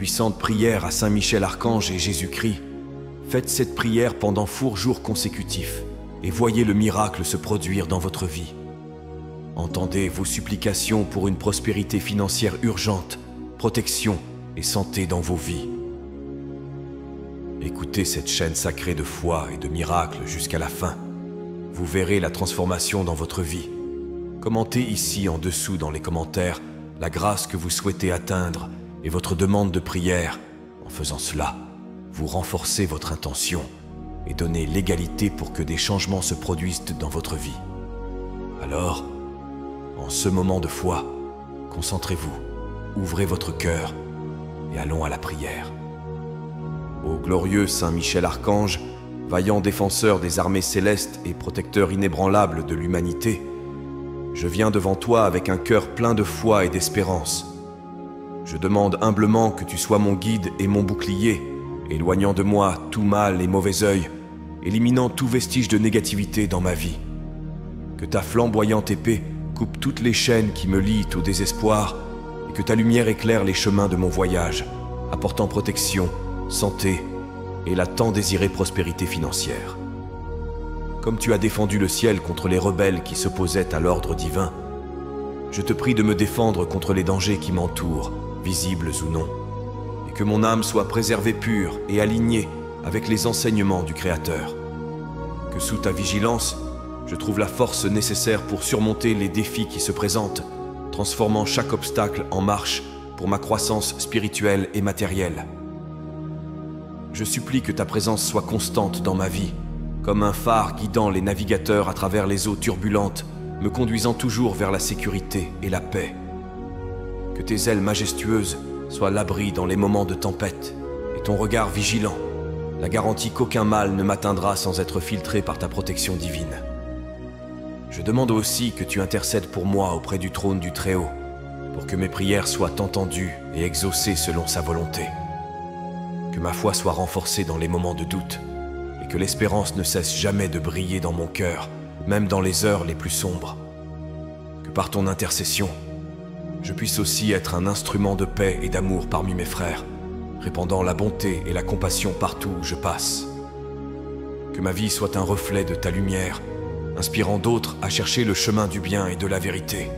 puissante prière à Saint Michel Archange et Jésus-Christ, faites cette prière pendant 4 jours consécutifs et voyez le miracle se produire dans votre vie. Entendez vos supplications pour une prospérité financière urgente, protection et santé dans vos vies. Écoutez cette chaîne sacrée de foi et de miracles jusqu'à la fin. Vous verrez la transformation dans votre vie. Commentez ici en dessous dans les commentaires la grâce que vous souhaitez atteindre et votre demande de prière. En faisant cela, vous renforcez votre intention et donnez l'égalité pour que des changements se produisent dans votre vie. Alors, en ce moment de foi, concentrez-vous, ouvrez votre cœur et allons à la prière. Ô glorieux Saint Michel Archange, vaillant défenseur des armées célestes et protecteur inébranlable de l'humanité, je viens devant toi avec un cœur plein de foi et d'espérance. Je demande humblement que tu sois mon guide et mon bouclier, éloignant de moi tout mal et mauvais œil, éliminant tout vestige de négativité dans ma vie. Que ta flamboyante épée coupe toutes les chaînes qui me lient au désespoir et que ta lumière éclaire les chemins de mon voyage, apportant protection, santé et la tant désirée prospérité financière. Comme tu as défendu le ciel contre les rebelles qui s'opposaient à l'ordre divin, je te prie de me défendre contre les dangers qui m'entourent, visibles ou non, et que mon âme soit préservée pure et alignée avec les enseignements du Créateur. Que sous ta vigilance, je trouve la force nécessaire pour surmonter les défis qui se présentent, transformant chaque obstacle en marche pour ma croissance spirituelle et matérielle. Je supplie que ta présence soit constante dans ma vie, comme un phare guidant les navigateurs à travers les eaux turbulentes, me conduisant toujours vers la sécurité et la paix. Que tes ailes majestueuses soient l'abri dans les moments de tempête, et ton regard vigilant, la garantie qu'aucun mal ne m'atteindra sans être filtré par ta protection divine. Je demande aussi que tu intercèdes pour moi auprès du trône du Très-Haut, pour que mes prières soient entendues et exaucées selon sa volonté. Que ma foi soit renforcée dans les moments de doute, et que l'espérance ne cesse jamais de briller dans mon cœur, même dans les heures les plus sombres. Que par ton intercession, je puisse aussi être un instrument de paix et d'amour parmi mes frères, répandant la bonté et la compassion partout où je passe. Que ma vie soit un reflet de ta lumière, inspirant d'autres à chercher le chemin du bien et de la vérité.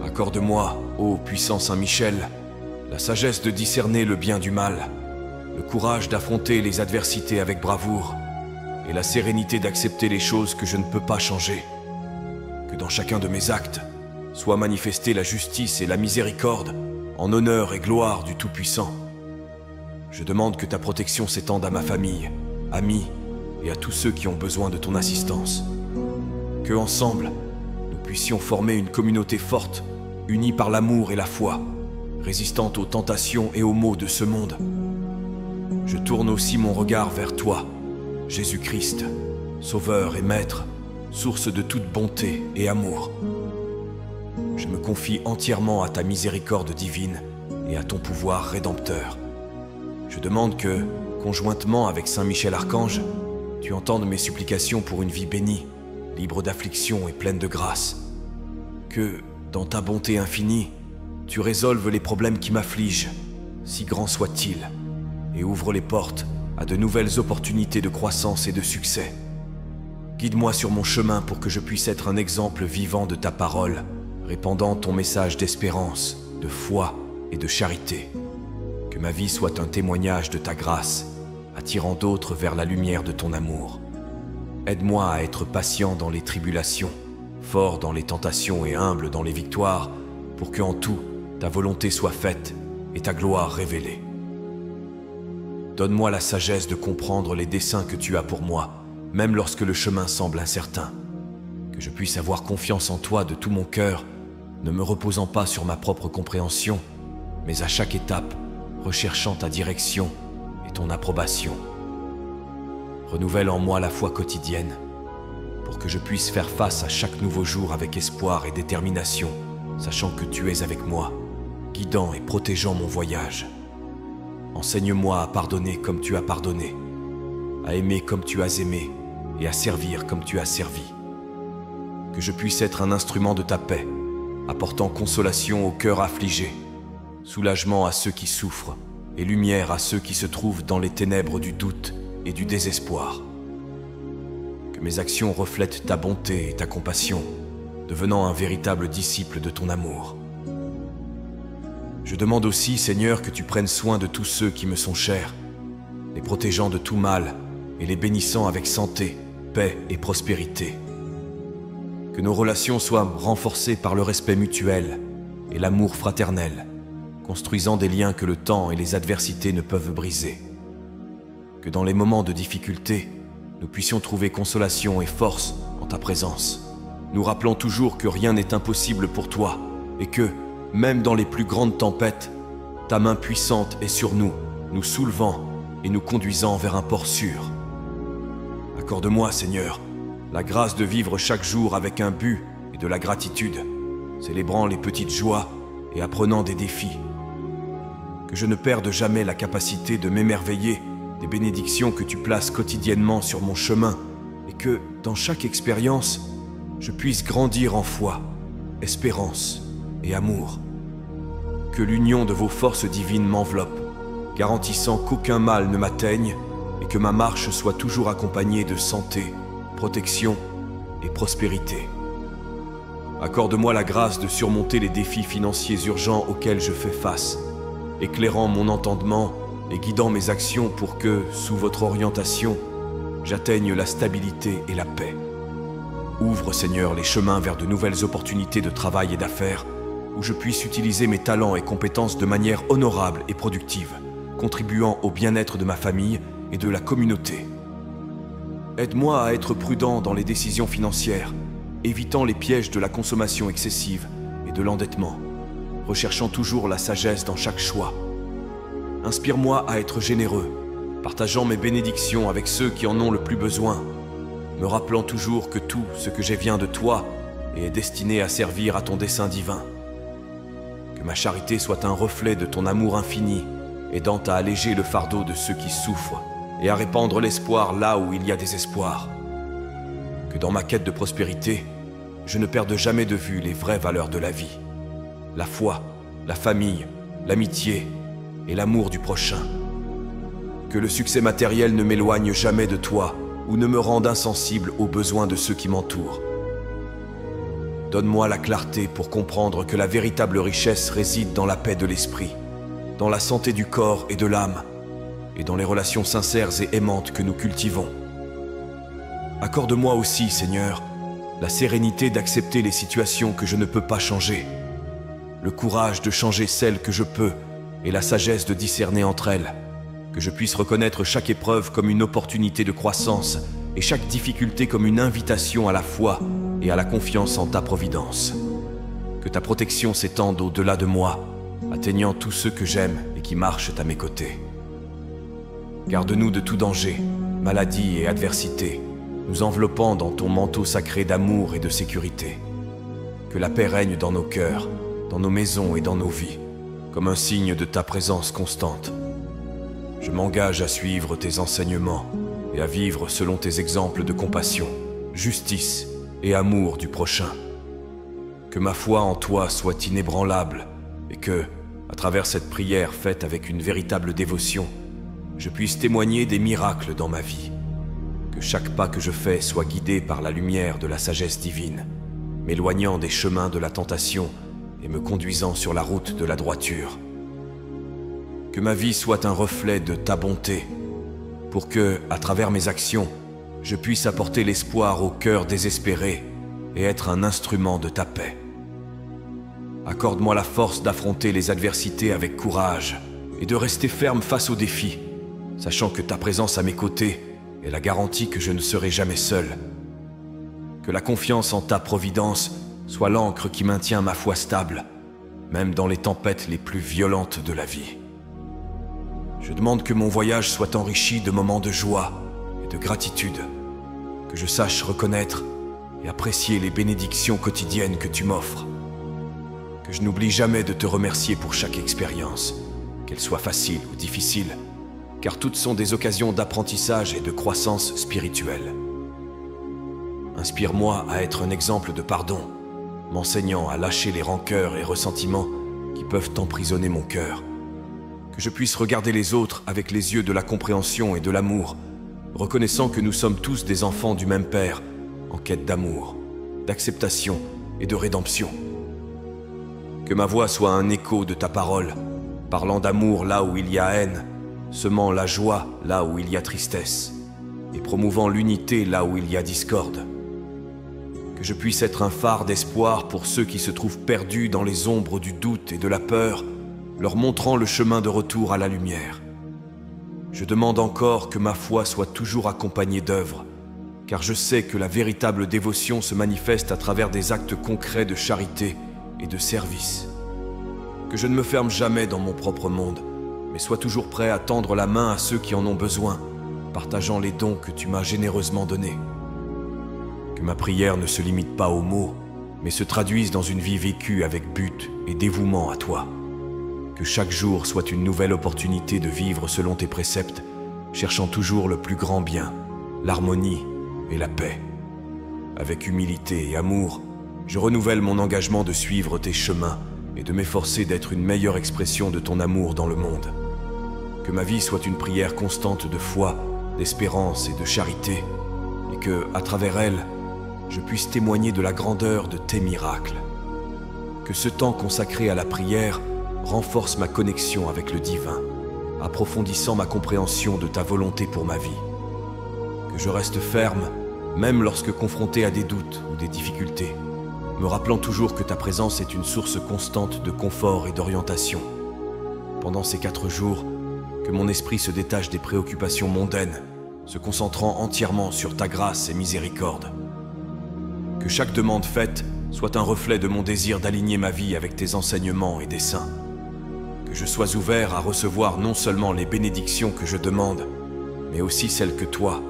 Accorde-moi, ô puissant Saint Michel, la sagesse de discerner le bien du mal, le courage d'affronter les adversités avec bravoure, et la sérénité d'accepter les choses que je ne peux pas changer. Que dans chacun de mes actes soit manifestée la justice et la miséricorde, en honneur et gloire du Tout-Puissant. Je demande que ta protection s'étende à ma famille, amis et à tous ceux qui ont besoin de ton assistance. Que ensemble, nous puissions former une communauté forte, unie par l'amour et la foi, résistante aux tentations et aux maux de ce monde. Je tourne aussi mon regard vers toi, Jésus-Christ, Sauveur et Maître, source de toute bonté et amour. Je me confie entièrement à ta miséricorde divine et à ton pouvoir rédempteur. Je demande que, conjointement avec Saint Michel Archange, tu entendes mes supplications pour une vie bénie, libre d'affliction et pleine de grâce. Que, dans ta bonté infinie, tu résolves les problèmes qui m'affligent, si grands soient-ils, et ouvre les portes à de nouvelles opportunités de croissance et de succès. Guide-moi sur mon chemin pour que je puisse être un exemple vivant de ta parole, répandant ton message d'espérance, de foi et de charité. Que ma vie soit un témoignage de ta grâce, attirant d'autres vers la lumière de ton amour. Aide-moi à être patient dans les tribulations, fort dans les tentations et humble dans les victoires, pour que en tout, ta volonté soit faite et ta gloire révélée. Donne-moi la sagesse de comprendre les desseins que tu as pour moi, même lorsque le chemin semble incertain. Que je puisse avoir confiance en toi de tout mon cœur, ne me reposant pas sur ma propre compréhension, mais à chaque étape, recherchant ta direction et ton approbation. Renouvelle en moi la foi quotidienne, pour que je puisse faire face à chaque nouveau jour avec espoir et détermination, sachant que tu es avec moi, guidant et protégeant mon voyage. Enseigne-moi à pardonner comme tu as pardonné, à aimer comme tu as aimé et à servir comme tu as servi. Que je puisse être un instrument de ta paix, apportant consolation au cœur affligé, soulagement à ceux qui souffrent et lumière à ceux qui se trouvent dans les ténèbres du doute et du désespoir. Que mes actions reflètent ta bonté et ta compassion, devenant un véritable disciple de ton amour. Je demande aussi, Seigneur, que tu prennes soin de tous ceux qui me sont chers, les protégeant de tout mal et les bénissant avec santé, paix et prospérité. Que nos relations soient renforcées par le respect mutuel et l'amour fraternel, construisant des liens que le temps et les adversités ne peuvent briser. Que dans les moments de difficulté, nous puissions trouver consolation et force en ta présence, nous rappelant toujours que rien n'est impossible pour toi et que, même dans les plus grandes tempêtes, ta main puissante est sur nous, nous soulevant et nous conduisant vers un port sûr. Accorde-moi, Seigneur, la grâce de vivre chaque jour avec un but et de la gratitude, célébrant les petites joies et apprenant des défis. Que je ne perde jamais la capacité de m'émerveiller des bénédictions que tu places quotidiennement sur mon chemin et que, dans chaque expérience, je puisse grandir en foi, espérance et amour. Que l'union de vos forces divines m'enveloppe, garantissant qu'aucun mal ne m'atteigne et que ma marche soit toujours accompagnée de santé, protection et prospérité. Accorde-moi la grâce de surmonter les défis financiers urgents auxquels je fais face, éclairant mon entendement et guidant mes actions pour que, sous votre orientation, j'atteigne la stabilité et la paix. Ouvre, Seigneur, les chemins vers de nouvelles opportunités de travail et d'affaires, où je puisse utiliser mes talents et compétences de manière honorable et productive, contribuant au bien-être de ma famille et de la communauté. Aide-moi à être prudent dans les décisions financières, évitant les pièges de la consommation excessive et de l'endettement, recherchant toujours la sagesse dans chaque choix. Inspire-moi à être généreux, partageant mes bénédictions avec ceux qui en ont le plus besoin, me rappelant toujours que tout ce que j'ai vient de toi et est destiné à servir à ton dessein divin. Que ma charité soit un reflet de ton amour infini, aidant à alléger le fardeau de ceux qui souffrent et à répandre l'espoir là où il y a des espoirs. Que dans ma quête de prospérité, je ne perde jamais de vue les vraies valeurs de la vie. La foi, la famille, l'amitié et l'amour du prochain. Que le succès matériel ne m'éloigne jamais de toi ou ne me rende insensible aux besoins de ceux qui m'entourent. Donne-moi la clarté pour comprendre que la véritable richesse réside dans la paix de l'esprit, dans la santé du corps et de l'âme, et dans les relations sincères et aimantes que nous cultivons. Accorde-moi aussi, Seigneur, la sérénité d'accepter les situations que je ne peux pas changer, le courage de changer celles que je peux et la sagesse de discerner entre elles, que je puisse reconnaître chaque épreuve comme une opportunité de croissance et chaque difficulté comme une invitation à la foi et à la confiance en ta providence. Que ta protection s'étende au-delà de moi, atteignant tous ceux que j'aime et qui marchent à mes côtés. Garde-nous de tout danger, maladie et adversité, nous enveloppant dans ton manteau sacré d'amour et de sécurité. Que la paix règne dans nos cœurs, dans nos maisons et dans nos vies, comme un signe de ta présence constante. Je m'engage à suivre tes enseignements et à vivre selon tes exemples de compassion, justice et amour du prochain. Que ma foi en toi soit inébranlable et que, à travers cette prière faite avec une véritable dévotion, je puisse témoigner des miracles dans ma vie. Que chaque pas que je fais soit guidé par la lumière de la sagesse divine, m'éloignant des chemins de la tentation et me conduisant sur la route de la droiture. Que ma vie soit un reflet de ta bonté, pour que, à travers mes actions, je puisse apporter l'espoir au cœur désespéré et être un instrument de ta paix. Accorde-moi la force d'affronter les adversités avec courage et de rester ferme face aux défis, sachant que ta présence à mes côtés est la garantie que je ne serai jamais seul. Que la confiance en ta providence soit l'encre qui maintient ma foi stable, même dans les tempêtes les plus violentes de la vie. Je demande que mon voyage soit enrichi de moments de joie et de gratitude, que je sache reconnaître et apprécier les bénédictions quotidiennes que tu m'offres, que je n'oublie jamais de te remercier pour chaque expérience, qu'elle soit facile ou difficile, car toutes sont des occasions d'apprentissage et de croissance spirituelle. Inspire-moi à être un exemple de pardon, m'enseignant à lâcher les rancœurs et ressentiments qui peuvent emprisonner mon cœur. Que je puisse regarder les autres avec les yeux de la compréhension et de l'amour, reconnaissant que nous sommes tous des enfants du même Père, en quête d'amour, d'acceptation et de rédemption. Que ma voix soit un écho de ta parole, parlant d'amour là où il y a haine, semant la joie là où il y a tristesse, et promouvant l'unité là où il y a discorde. Que je puisse être un phare d'espoir pour ceux qui se trouvent perdus dans les ombres du doute et de la peur, leur montrant le chemin de retour à la lumière. Je demande encore que ma foi soit toujours accompagnée d'œuvres, car je sais que la véritable dévotion se manifeste à travers des actes concrets de charité et de service. Que je ne me ferme jamais dans mon propre monde, mais sois toujours prêt à tendre la main à ceux qui en ont besoin, partageant les dons que tu m'as généreusement donnés. Que ma prière ne se limite pas aux mots, mais se traduise dans une vie vécue avec but et dévouement à toi. Que chaque jour soit une nouvelle opportunité de vivre selon tes préceptes, cherchant toujours le plus grand bien, l'harmonie et la paix. Avec humilité et amour, je renouvelle mon engagement de suivre tes chemins et de m'efforcer d'être une meilleure expression de ton amour dans le monde. Que ma vie soit une prière constante de foi, d'espérance et de charité, et que, à travers elle, je puisse témoigner de la grandeur de tes miracles. Que ce temps consacré à la prière renforce ma connexion avec le divin, approfondissant ma compréhension de ta volonté pour ma vie. Que je reste ferme, même lorsque confronté à des doutes ou des difficultés, me rappelant toujours que ta présence est une source constante de confort et d'orientation. Pendant ces 4 jours, que mon esprit se détache des préoccupations mondaines, se concentrant entièrement sur ta grâce et miséricorde. Que chaque demande faite soit un reflet de mon désir d'aligner ma vie avec tes enseignements et des saints. Que je sois ouvert à recevoir non seulement les bénédictions que je demande, mais aussi celles que toi,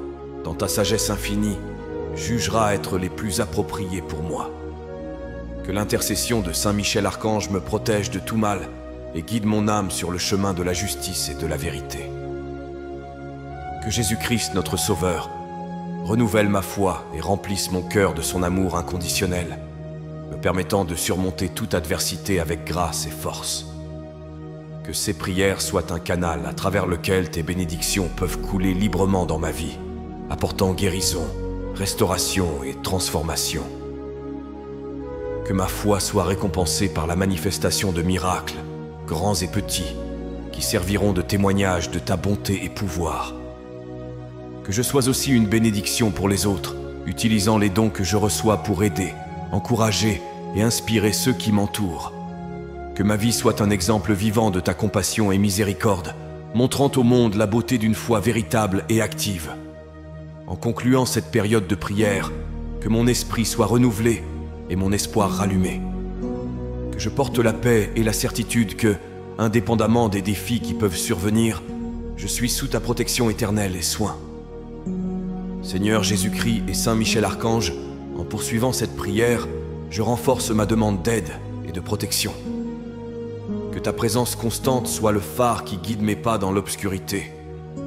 dans ta sagesse infinie, jugeras être les plus appropriées pour moi. Que l'intercession de Saint Michel Archange me protège de tout mal et guide mon âme sur le chemin de la justice et de la vérité. Que Jésus-Christ, notre Sauveur, renouvelle ma foi et remplisse mon cœur de son amour inconditionnel, me permettant de surmonter toute adversité avec grâce et force. Que ces prières soient un canal à travers lequel tes bénédictions peuvent couler librement dans ma vie, apportant guérison, restauration et transformation. Que ma foi soit récompensée par la manifestation de miracles, grands et petits, qui serviront de témoignage de ta bonté et pouvoir. Que je sois aussi une bénédiction pour les autres, utilisant les dons que je reçois pour aider, encourager et inspirer ceux qui m'entourent. Que ma vie soit un exemple vivant de ta compassion et miséricorde, montrant au monde la beauté d'une foi véritable et active. En concluant cette période de prière, que mon esprit soit renouvelé et mon espoir rallumé. Que je porte la paix et la certitude que, indépendamment des défis qui peuvent survenir, je suis sous ta protection éternelle et soin. Seigneur Jésus-Christ et Saint Michel Archange, en poursuivant cette prière, je renforce ma demande d'aide et de protection. Que ta présence constante soit le phare qui guide mes pas dans l'obscurité,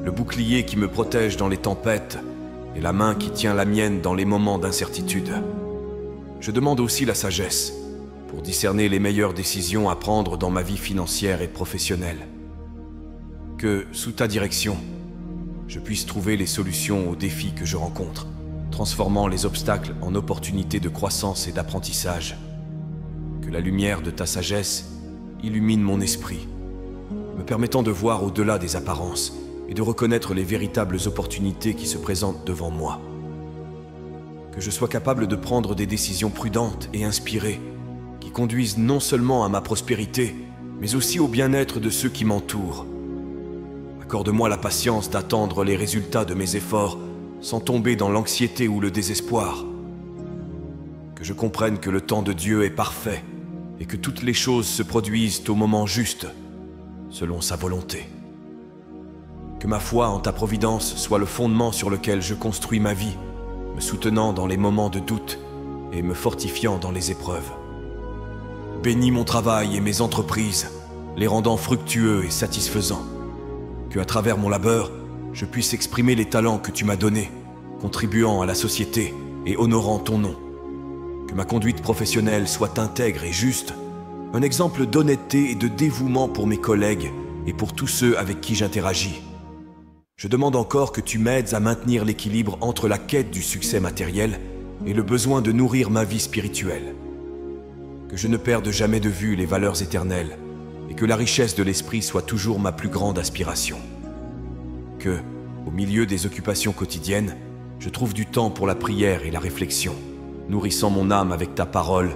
le bouclier qui me protège dans les tempêtes et la main qui tient la mienne dans les moments d'incertitude. Je demande aussi la sagesse pour discerner les meilleures décisions à prendre dans ma vie financière et professionnelle. Que, sous ta direction, je puisse trouver les solutions aux défis que je rencontre, transformant les obstacles en opportunités de croissance et d'apprentissage. Que la lumière de ta sagesse illumine mon esprit, me permettant de voir au-delà des apparences et de reconnaître les véritables opportunités qui se présentent devant moi. Que je sois capable de prendre des décisions prudentes et inspirées, qui conduisent non seulement à ma prospérité, mais aussi au bien-être de ceux qui m'entourent. Accorde-moi la patience d'attendre les résultats de mes efforts, sans tomber dans l'anxiété ou le désespoir. Que je comprenne que le temps de Dieu est parfait, et que toutes les choses se produisent au moment juste, selon sa volonté. Que ma foi en ta providence soit le fondement sur lequel je construis ma vie, me soutenant dans les moments de doute et me fortifiant dans les épreuves. Bénis mon travail et mes entreprises, les rendant fructueux et satisfaisants. Que à travers mon labeur, je puisse exprimer les talents que tu m'as donnés, contribuant à la société et honorant ton nom. Que ma conduite professionnelle soit intègre et juste, un exemple d'honnêteté et de dévouement pour mes collègues et pour tous ceux avec qui j'interagis. Je demande encore que tu m'aides à maintenir l'équilibre entre la quête du succès matériel et le besoin de nourrir ma vie spirituelle. Que je ne perde jamais de vue les valeurs éternelles et que la richesse de l'esprit soit toujours ma plus grande aspiration. Que, au milieu des occupations quotidiennes, je trouve du temps pour la prière et la réflexion, nourrissant mon âme avec ta parole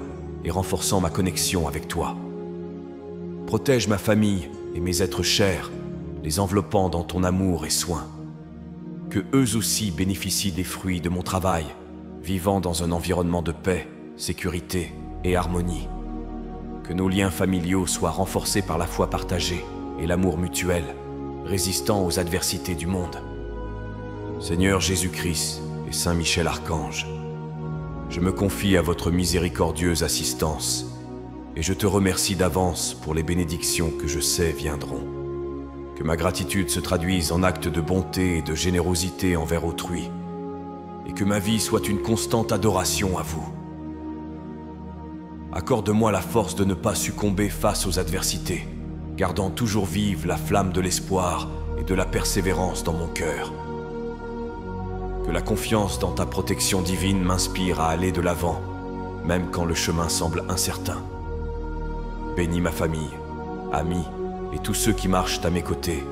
et renforçant ma connexion avec toi. Protège ma famille et mes êtres chers, les enveloppant dans ton amour et soin. Que eux aussi bénéficient des fruits de mon travail, vivant dans un environnement de paix, sécurité et harmonie. Que nos liens familiaux soient renforcés par la foi partagée et l'amour mutuel, résistant aux adversités du monde. Seigneur Jésus-Christ et Saint Michel Archange, je me confie à votre miséricordieuse assistance et je te remercie d'avance pour les bénédictions que je sais viendront. Que ma gratitude se traduise en actes de bonté et de générosité envers autrui, et que ma vie soit une constante adoration à vous. Accorde-moi la force de ne pas succomber face aux adversités, gardant toujours vive la flamme de l'espoir et de la persévérance dans mon cœur. Que la confiance dans ta protection divine m'inspire à aller de l'avant, même quand le chemin semble incertain. Bénis ma famille, amis et tous ceux qui marchent à mes côtés,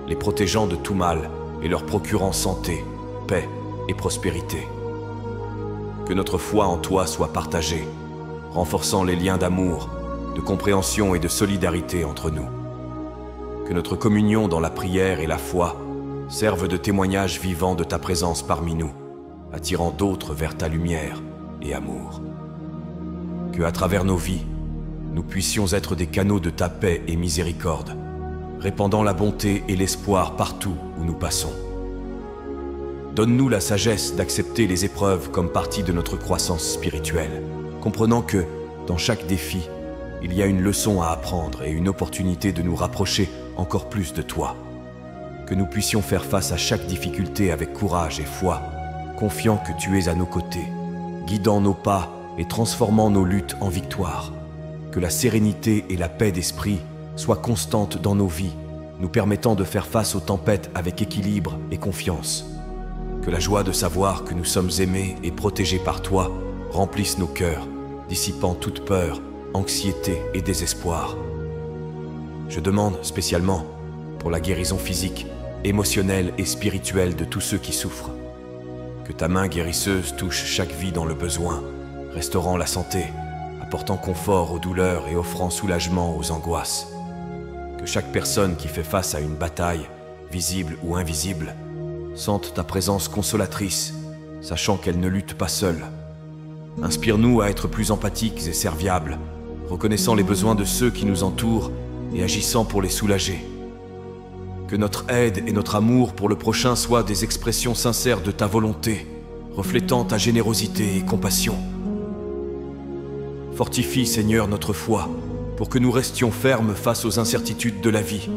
les protégeant de tout mal et leur procurant santé, paix et prospérité. Que notre foi en toi soit partagée, renforçant les liens d'amour, de compréhension et de solidarité entre nous. Que notre communion dans la prière et la foi serve de témoignage vivant de ta présence parmi nous, attirant d'autres vers ta lumière et amour. Que à travers nos vies, nous puissions être des canaux de ta paix et miséricorde, répandant la bonté et l'espoir partout où nous passons. Donne-nous la sagesse d'accepter les épreuves comme partie de notre croissance spirituelle, comprenant que, dans chaque défi, il y a une leçon à apprendre et une opportunité de nous rapprocher encore plus de toi. Que nous puissions faire face à chaque difficulté avec courage et foi, confiant que tu es à nos côtés, guidant nos pas et transformant nos luttes en victoire. Que la sérénité et la paix d'esprit soient constantes dans nos vies, nous permettant de faire face aux tempêtes avec équilibre et confiance. Que la joie de savoir que nous sommes aimés et protégés par toi remplisse nos cœurs, dissipant toute peur, anxiété et désespoir. Je demande spécialement pour la guérison physique, émotionnelle et spirituelle de tous ceux qui souffrent. Que ta main guérisseuse touche chaque vie dans le besoin, restaurant la santé, apportant confort aux douleurs et offrant soulagement aux angoisses. Que chaque personne qui fait face à une bataille, visible ou invisible, sente ta présence consolatrice, sachant qu'elle ne lutte pas seule. Inspire-nous à être plus empathiques et serviables, reconnaissant les besoins de ceux qui nous entourent et agissant pour les soulager. Que notre aide et notre amour pour le prochain soient des expressions sincères de ta volonté, reflétant ta générosité et compassion. Fortifie, Seigneur, notre foi, pour que nous restions fermes face aux incertitudes de la vie.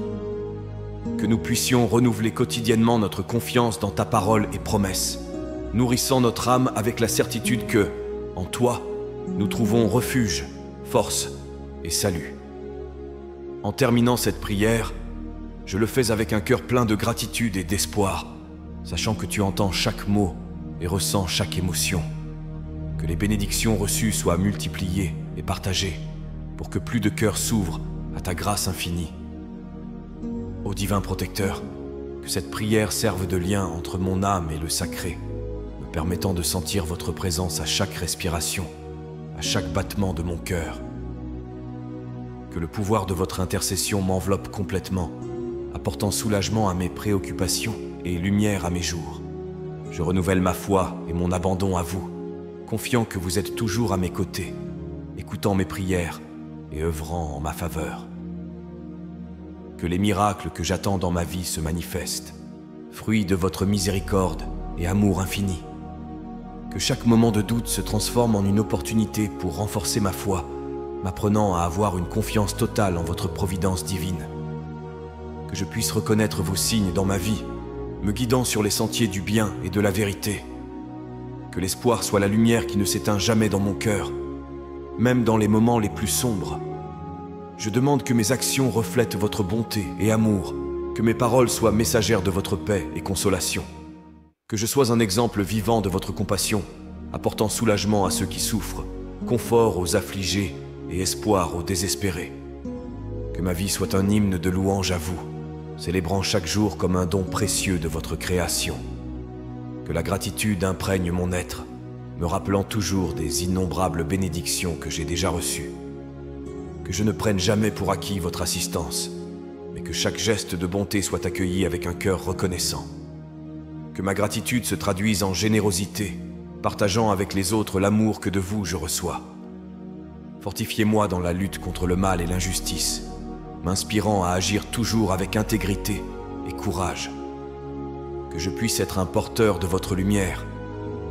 Que nous puissions renouveler quotidiennement notre confiance dans ta parole et promesses, nourrissant notre âme avec la certitude que, en toi, nous trouvons refuge, force et salut. En terminant cette prière, je le fais avec un cœur plein de gratitude et d'espoir, sachant que tu entends chaque mot et ressens chaque émotion. Que les bénédictions reçues soient multipliées et partagées, pour que plus de cœurs s'ouvrent à ta grâce infinie. Ô divin protecteur, que cette prière serve de lien entre mon âme et le sacré, me permettant de sentir votre présence à chaque respiration, à chaque battement de mon cœur. Que le pouvoir de votre intercession m'enveloppe complètement, apportant soulagement à mes préoccupations et lumière à mes jours. Je renouvelle ma foi et mon abandon à vous, confiant que vous êtes toujours à mes côtés, écoutant mes prières et œuvrant en ma faveur. Que les miracles que j'attends dans ma vie se manifestent, fruits de votre miséricorde et amour infini. Que chaque moment de doute se transforme en une opportunité pour renforcer ma foi, m'apprenant à avoir une confiance totale en votre providence divine. Que je puisse reconnaître vos signes dans ma vie, me guidant sur les sentiers du bien et de la vérité. Que l'espoir soit la lumière qui ne s'éteint jamais dans mon cœur, même dans les moments les plus sombres. Je demande que mes actions reflètent votre bonté et amour, que mes paroles soient messagères de votre paix et consolation, que je sois un exemple vivant de votre compassion, apportant soulagement à ceux qui souffrent, confort aux affligés et espoir aux désespérés. Que ma vie soit un hymne de louange à vous, célébrant chaque jour comme un don précieux de votre création. Que la gratitude imprègne mon être, me rappelant toujours des innombrables bénédictions que j'ai déjà reçues. Que je ne prenne jamais pour acquis votre assistance, mais que chaque geste de bonté soit accueilli avec un cœur reconnaissant. Que ma gratitude se traduise en générosité, partageant avec les autres l'amour que de vous je reçois. Fortifiez-moi dans la lutte contre le mal et l'injustice, m'inspirant à agir toujours avec intégrité et courage. Que je puisse être un porteur de votre lumière,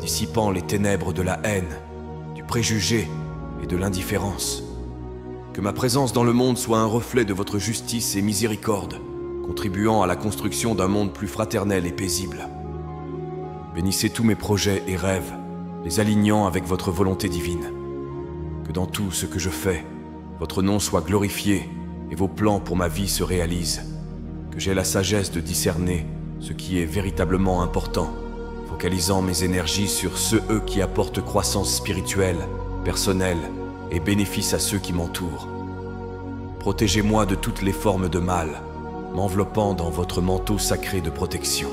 dissipant les ténèbres de la haine, du préjugé et de l'indifférence. Que ma présence dans le monde soit un reflet de votre justice et miséricorde, contribuant à la construction d'un monde plus fraternel et paisible. Bénissez tous mes projets et rêves, les alignant avec votre volonté divine. Que dans tout ce que je fais, votre nom soit glorifié et vos plans pour ma vie se réalisent. Que j'aie la sagesse de discerner ce qui est véritablement important, focalisant mes énergies sur ceux qui apportent croissance spirituelle, personnelle et bénéfice à ceux qui m'entourent. Protégez-moi de toutes les formes de mal, m'enveloppant dans votre manteau sacré de protection.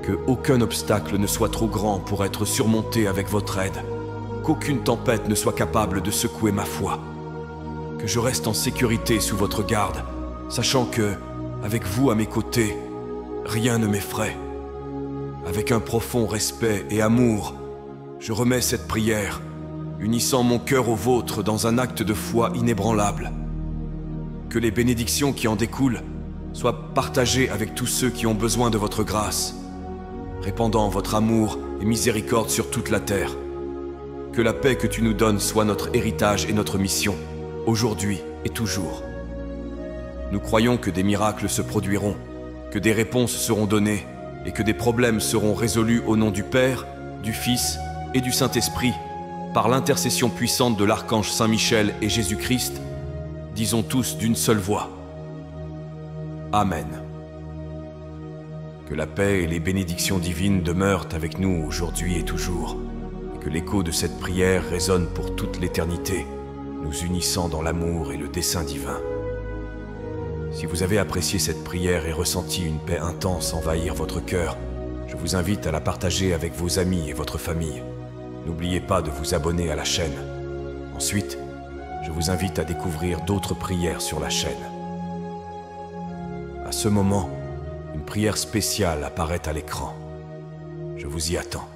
Que aucun obstacle ne soit trop grand pour être surmonté avec votre aide, qu'aucune tempête ne soit capable de secouer ma foi. Que je reste en sécurité sous votre garde, sachant que, avec vous à mes côtés, rien ne m'effraie. Avec un profond respect et amour, je remets cette prière, unissant mon cœur au vôtre dans un acte de foi inébranlable. Que les bénédictions qui en découlent soient partagées avec tous ceux qui ont besoin de votre grâce, répandant votre amour et miséricorde sur toute la terre. Que la paix que tu nous donnes soit notre héritage et notre mission, aujourd'hui et toujours. Nous croyons que des miracles se produiront, que des réponses seront données et que des problèmes seront résolus au nom du Père, du Fils et du Saint-Esprit, par l'intercession puissante de l'archange Saint-Michel et Jésus-Christ, disons tous d'une seule voix. Amen. Que la paix et les bénédictions divines demeurent avec nous aujourd'hui et toujours, et que l'écho de cette prière résonne pour toute l'éternité, nous unissant dans l'amour et le dessein divin. Si vous avez apprécié cette prière et ressenti une paix intense envahir votre cœur, je vous invite à la partager avec vos amis et votre famille. N'oubliez pas de vous abonner à la chaîne. Ensuite, je vous invite à découvrir d'autres prières sur la chaîne. À ce moment, une prière spéciale apparaît à l'écran. Je vous y attends.